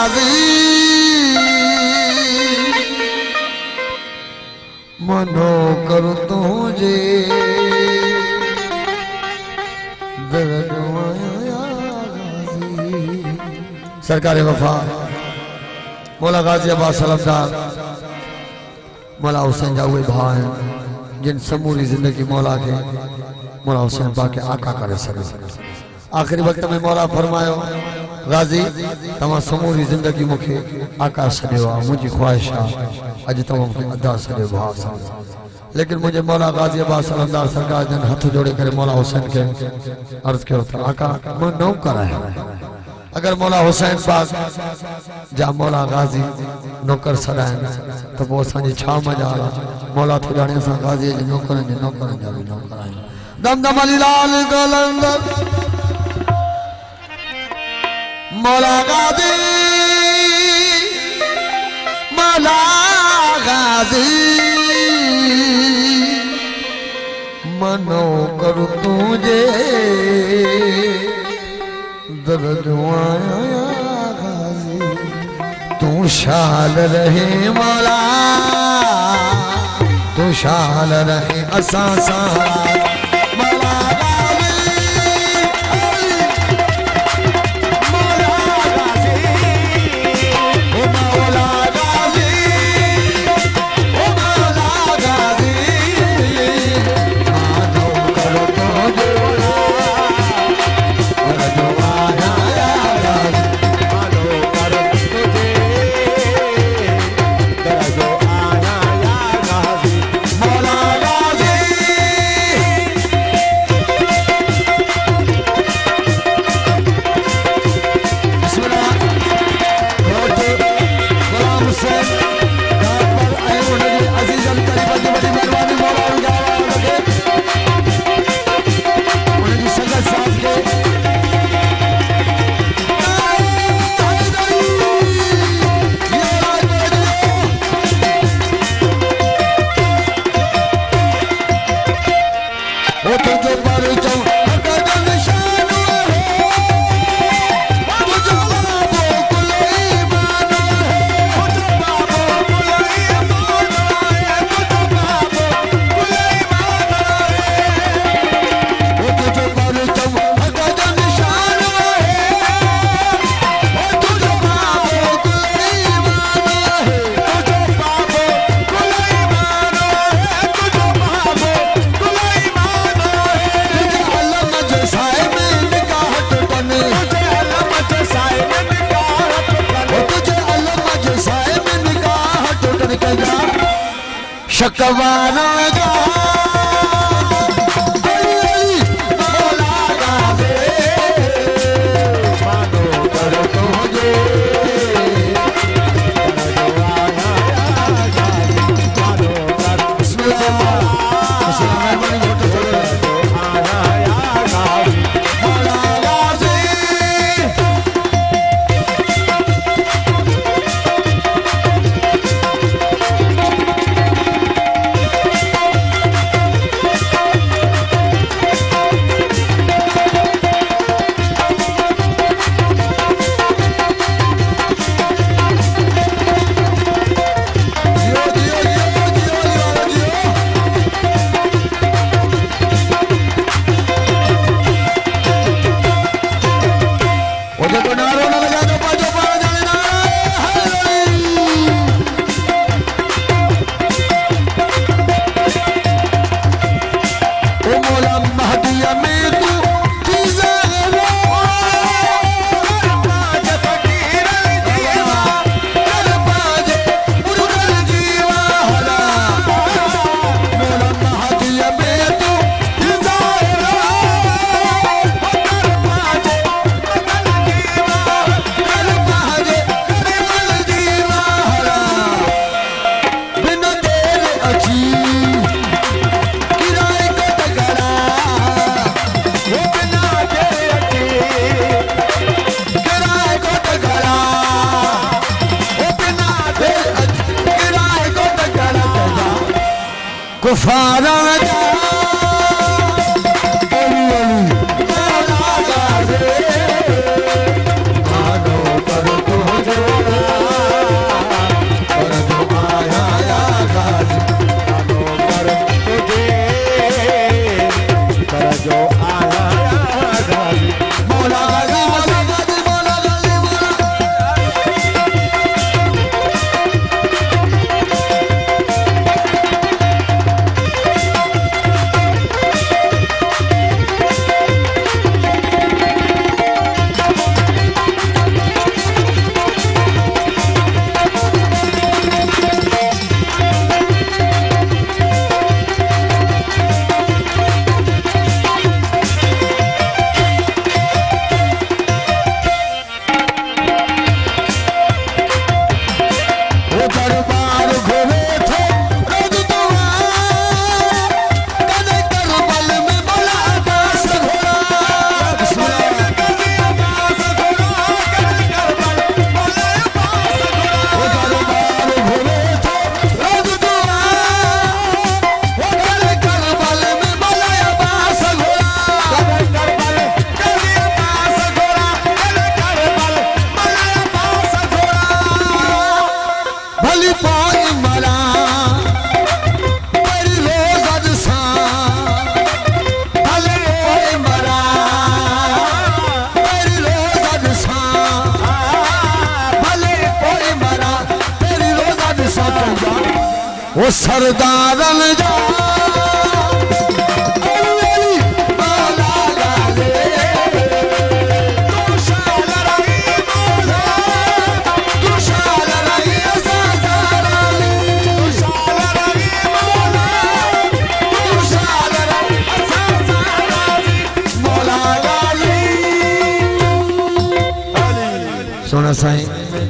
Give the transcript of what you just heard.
गाजी मनो करो तुझे सरकार वफा मौला गाजी अब्बास सलामदार मौला हुसैन जा उहे भाउ आहिनि जिन समूरी जिंदगी मौला के मौला हुसैन पाक के आका करे सके। आखिरी वक्त में मौला फरमायो गाजी तमा समूरी जिंदगी मुखे आका सॾियो आहे मुंहिंजी ख्वाहिश आहे अॼु तव्हां मूंखे अदा सॼो भाउ सम्झो। लेकिन मुझे मौला गाजी अब्बास सलामदार सरकार जन हथ जोड़े करे मौला हुसैन के अर्ज कयो त आका मैं नौकर आहियां। अगर मौला हुसैन पाक जा मौला गाजी नौकर सॾाइनि त पोइ असांजी छा मजाल आहे। मौला थो ॼाणे असां गाज़ीअ जे नौकरनि जा बि नौकर आहियूं। दमदम अली लाल कलंदर मौला गाजी मनो करू तुझे दर्द आया गाजी तू शाल रहे मौला तू शाल रहे असा सारा शकवाना कुफारा मानो कर तुझे वो सरदारन जा सोना साईं